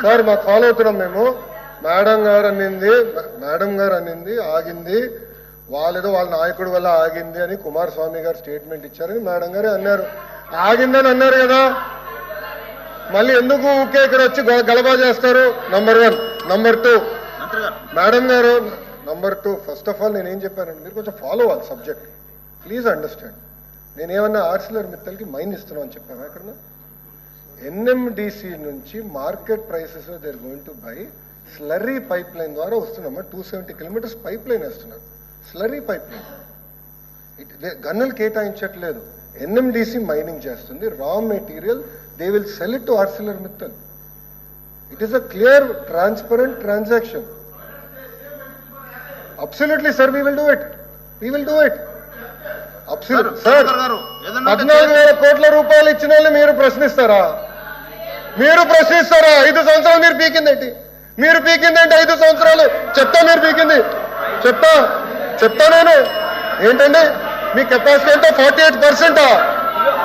Sir మాకు follow అవుతున్నాం మేము. మేడం గారు అనింది ఆగింది, వాళ్ళేదో వాళ్ళ నాయకుడి వల్ల ఆగింది అని కుమారస్వామి గారు స్టేట్మెంట్ ఇచ్చారని మేడం గారే అన్నారు. ఆగిందని అన్నారు కదా, మళ్ళీ ఎందుకు ఊకే ఇక్కడ వచ్చి గలబా చేస్తారు? నంబర్ 1. నంబర్ 2 మేడం గారు, నంబర్ 2 ఫస్ట్ ఆఫ్ ఆల్ నేనేం చెప్పానండి, మీరు కొంచెం ఫాలో అవ్వాలి సబ్జెక్ట్, ప్లీజ్ అండర్స్టాండ్. నేనేమన్నా ఆర్సిలర్ మిత్తల్కి మైన్ ఇస్తున్నాం అని చెప్పాను ఎక్కడ? ఎన్ఎండిసి నుంచి market prices they are going to buy slurry pipeline ద్వారా వస్తున్నామా. 270 కిలోమీటర్స్ పైప్ లైన్ వేస్తున్నారు, స్లర్రీ పైప్ లైన్. గన్నులు కేటాయించట్లేదు, ఎన్ఎండిసి మైనింగ్ చేస్తుంది. Raw material they will sell it to Arcelor Mittal. It is a clear transparent transaction. Absolutely sir, we will do it. Sir 14,000 కోట్ల రూపాయలు ఇచ్చిన వాళ్ళు మీరు ప్రశ్నిస్తారా? 5 సంవత్సరాలు మీరు పీకిందేంటి? 5 సంవత్సరాలు చెప్తా, మీరు పీకింది చెప్తా నేను ఏంటండి. మీ కెపాసిటీ అంటే 48%.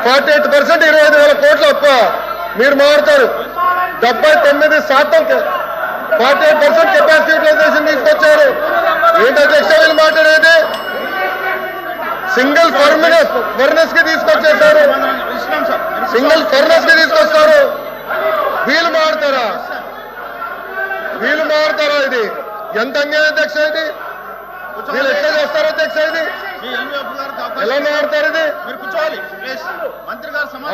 25,000 కోట్ల అప్ప మీరు మారుతారు. 79% 48% కెపాసిటీ యూటిలైజేషన్ తీసుకొచ్చారు. ఏంటి అధ్యక్ష వీళ్ళు మాట్లాడేది? సింగిల్ ఫర్నెస్ కి తీసుకొచ్చేసారు, వీళ్ళు మారుతారా? ఇది ఎంత అన్యాయం అధ్యక్ష? ఇది వీళ్ళు ఎట్లా చేస్తారు అధ్యక్ష? ఇది ఎలా మారుతారు? ఇది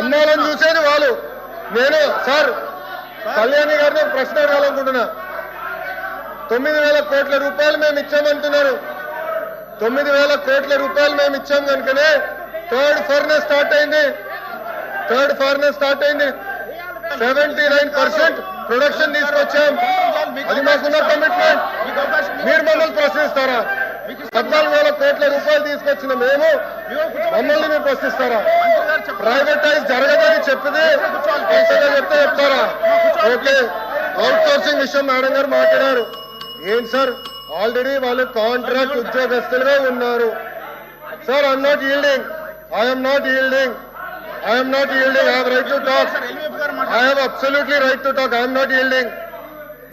అమ్మాలని చూసేది వాళ్ళు. నేను సార్ కళ్యాణి గారిని ప్రశ్న అడగాలనుకుంటున్నా. 9,000 కోట్ల రూపాయలు మేము ఇచ్చామంటున్నారు. 9,000 కోట్ల రూపాయలు మేము ఇచ్చాం కనుకనే థర్డ్ ఫర్నెస్ స్టార్ట్ అయింది. 79% ప్రొడక్షన్ తీసుకొచ్చాం. అది మాకున్న కమిట్మెంట్. మీరు మమ్మల్ని ప్రశ్నిస్తారా? 14,000 కోట్ల రూపాయలు తీసుకొచ్చిన మేము మమ్మల్ని మీరు ప్రశ్నిస్తారా? ప్రైవేటైజ్ జరగదని చెప్తే చెప్తారా? ఓకే, అవుట్ సోర్సింగ్ విషయం మేడం గారు మాట్లాడారు. ఏంటి సార్, ఆల్రెడీ వాళ్ళు కాంట్రాక్ట్ ఉద్యోగస్తులుగా ఉన్నారు. Sir I'm not yielding. I have right to talk. I have absolutely right to talk. I am not yielding.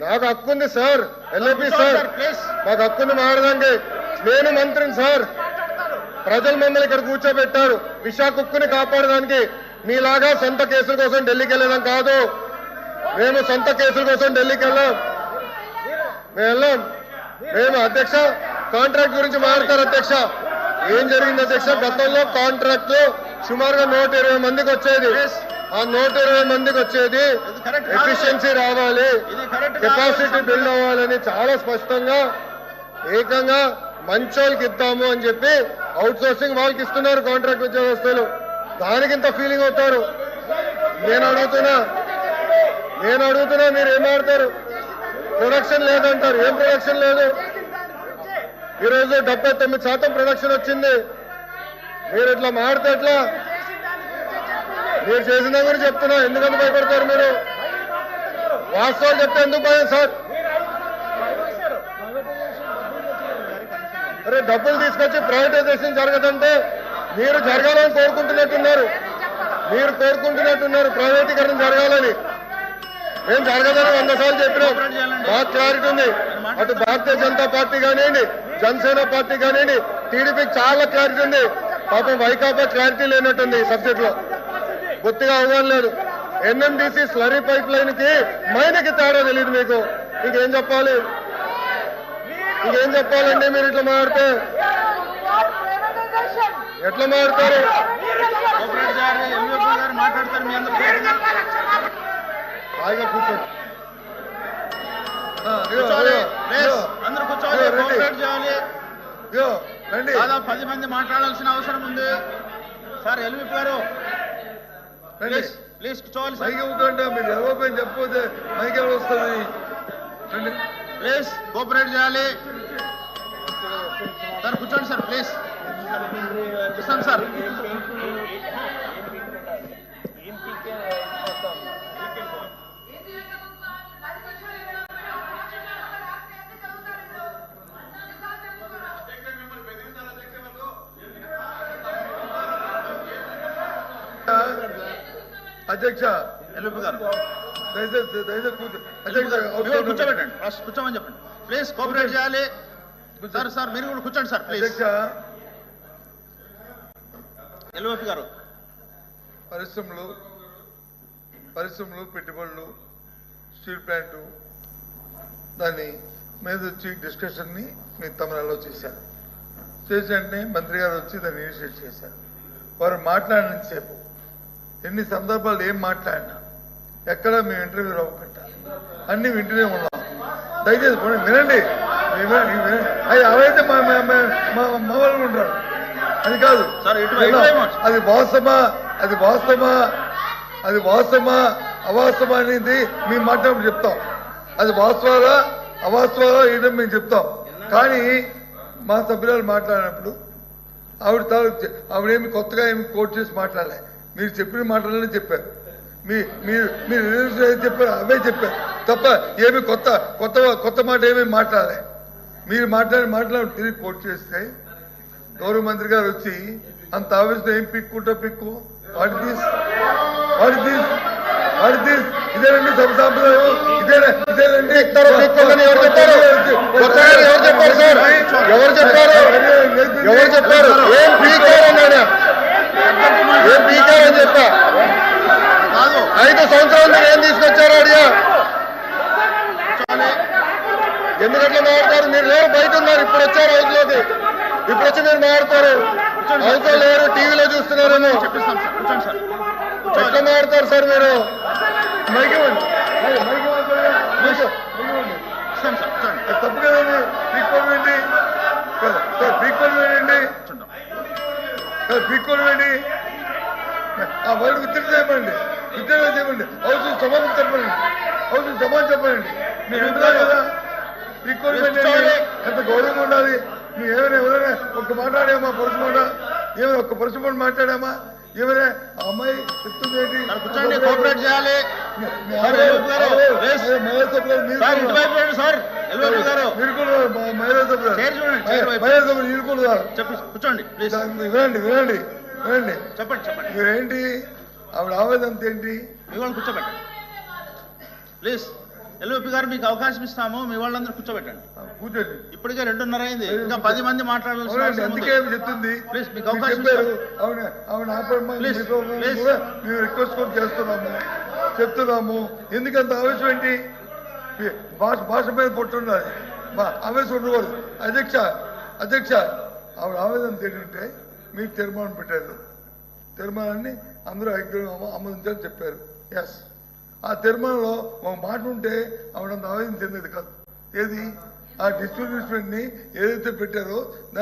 నాకు హక్కు ఉంది సార్. ఎల్ఏపీ సార్ మాకు హక్కుంది మారడానికి. నేను మంత్రిని సార్. ప్రజలు మమ్మల్ని ఇక్కడ కూర్చోబెట్టారు విశాఖ ఉక్కుని కాపాడడానికి. మీలాగా సొంత కేసుల కోసం ఢిల్లీకి వెళ్ళడం కాదు. మేము సొంత కేసుల కోసం ఢిల్లీకి వెళ్ళాం. మేము అధ్యక్ష కాంట్రాక్ట్ గురించి మాట్లాడతారు అధ్యక్ష. ఏం జరిగింది అధ్యక్ష? గతంలో కాంట్రాక్ట్ లో సుమారుగా 120 మందికి వచ్చేది. ఆ 120 మందికి వచ్చేది ఎఫిషియన్సీ రావాలి, కెపాసిటీ బిల్డ్ అవ్వాలని చాలా స్పష్టంగా ఏకంగా మంచోళ్ళకి ఇద్దాము అని చెప్పి అవుట్ సోర్సింగ్ వాళ్ళకి ఇస్తున్నారు కాంట్రాక్ట్ ఉద్యోగస్తులు. దానికింత ఫీలింగ్ అవుతారు. నేను అడుగుతున్నా మీరు ఏం ఆడతారు? ప్రొడక్షన్ లేదంటారు. ఏం ప్రొడక్షన్ లేదు? ఈరోజు 79% ప్రొడక్షన్ వచ్చింది. మీరు ఇట్లా మాడితే ఎట్లా? మీరు చేసిన గురించి చెప్తున్నా, ఎందుకంత భయపడతారు మీరు? వాస్తవాలు చెప్తే ఎందుకు భయం సార్? అరే డబ్బులు తీసుకొచ్చి ప్రైవేటైజేషన్ జరగదంటే మీరు జరగాలని కోరుకుంటున్నట్టున్నారు. ప్రైవేటీకరణ జరగాలని. మేము జరగదని 100 సార్లు చెప్పినాం. బాగా క్లారిటీ ఉంది. అటు భారతీయ జనతా పార్టీ కానివ్వండి, జనసేన పార్టీ కానివ్వండి, టీడీపీకి చాలా క్లారిటీ ఉంది. పాపం వైకాపా క్లారిటీ లేనట్టుంది ఈ సబ్జెక్ట్ లో, బొత్తిగా అవగాహన లేదు. ఎన్ఎండిసి స్లరీ పైప్ లైన్ కి మైన్కి తేడా తెలియదు మీకు. ఇంకేం చెప్పాలండి? మీరు ఇట్లా మాట్లాడితే ఎట్లా మాట్లాడతారు? హాయిగా కూర్చోండి. దాదాపు 10 మంది మాట్లాడాల్సిన అవసరం ఉంది సార్. ఎల్వి గారు ప్లీజ్ కూర్చోవాలి. మైకి కూర్చోండి. మీరు ఎవరిపోయింది చెప్పకపోతే మైకి ఎవరు వస్తుంది? ప్లీజ్ కోఆపరేట్ చేయాలి సార్. కూర్చోండి సార్ ప్లీజ్. ఇస్తాం సార్. అధ్యక్ష ఎల్వి గారు దయచేసి మీరు కూర్చోబెట్టండి ఫస్ట్ కూర్చోమని చెప్పండి ప్లీజ్ కోఆపరేట్ చేయాలి సార్ సార్ మీరు కూడా కూర్చోండి సార్ ప్లీజ్ అధ్యక్ష ఎల్ఓపి గారు పరిశ్రమలు పెట్టుబడులు స్టీల్ ప్లాంటు దాని మీద వచ్చి డిస్కషన్ని మీరు తమలో చేశారు. చేసి వెంటనే మంత్రి గారు వచ్చి దాన్ని ఇనిషియేట్ చేశారు. వారు మాట్లాడినంతసేపు ఎన్ని సందర్భాలు ఏం మాట్లాడినా ఎక్కడ మేము ఇంటర్వ్యూ అవ్వకుండా అన్ని వింటూనే ఉన్నాం. దయచేసి వినండి. అవైతే మా వాళ్ళు ఉంటారు అది కాదు. అది వాస్తవమా అవాస్తవమా అనేది మేము మాట్లాడి చెప్తాం. అది వాస్తవాలా అవాస్తవాలా ఏంటో మేము చెప్తాం. కానీ మా సభ్యురాలు మాట్లాడినప్పుడు ఆవిడేమి కొత్తగా ఏమి కోట్ చేసి మాట్లాడలే. మీరు చెప్పిన మాటలనే చెప్పారు. మీరు చెప్పారు అవే చెప్పారు తప్ప ఏమి కొత్త మాట ఏమీ మాట్లాడలే. మీరు మాట్లాడి తిరిగి కోట్ చేస్తే గౌరవ మంత్రి గారు వచ్చి అంత ఆవేశం ఏం పిక్కు వాట్ దిస్ ఇదేనండి సభ సాంప్రదాయం. ఇదేనండి ఎవరు చెప్పారు ఏం పీకారని చెప్పా 5 సంవత్సరాలు మీరు ఏం తీసుకొచ్చారో అడిగా. ఎందుకట్లా మాట్లాడతారు? మీరు లేరు, బయట ఉన్నారు. ఇప్పుడు వచ్చారు హౌస్లోకి. ఇప్పుడు వచ్చి మీరు మాట్లాడతారు. హౌస్లో లేరు, టీవీలో చూస్తున్నారేమో. ఎట్లా మాట్లాడతారు సార్ మీరు? తప్పు కదండి. పీక్కోండి ఆ వర్డ్ ఉత్తరం చేయమండి. హౌస్ సమాధానం చెప్పండి. మీరు ఎంటున్నారు కదా పీక్కోండి. ఎంత గౌరవంగా ఉండాలి. మీరు ఎవరైనా ఒక్క మాట్లాడామా పరుసు మాట? ఏమైనా ఒక్క పరుసు మాట మాట్లాడామా? ఏమైనా అమ్మాయి చెప్తుంది ఏంటి? కోఆపరేట్ చేయాలి. మీరు కూడా మహిళా సభ్యులు మీరు కూడా కూర్చోండి ప్లీజ్. వినండి చెప్పండి మీరేంటి ఆవిడ ఆవేదన ఏంటి? మీ వాళ్ళు కూర్చోబెట్టండి ప్లీజ్. ఎల్ఓపి గారు మీకు అవకాశం ఇస్తాము. మీ వాళ్ళందరూ కూర్చోబెట్టండి. కూర్చోండి. ఇప్పటికే 2:30 అయింది. ఇంకా 10 మంది మాట్లాడాల్సిన అందుకే చెప్తుంది. ప్లీజ్ మీకు అవకాశం మేము రిక్వెస్ట్ కూడా చెప్తున్నాము. ఎందుకంత ఆవేశం ఏంటి? భాష మీద పొట్టున్నది. ఆవేశం ఉండకూడదు. అధ్యక్ష ఆవిడ ఆవేదన ఏంటంటే మీరు తీర్మానం పెట్టారు. తీర్మానాన్ని అందరూ ఆమోదించాలని చెప్పారు. ఎస్, ఆ తీర్మానంలో ఒక మాట ఉంటే ఆవిడంత ఆవేదన చెందేది కాదు. ఏది? ఆ డిస్ట్రిబ్యూట్మెంట్ని ఏదైతే పెట్టారో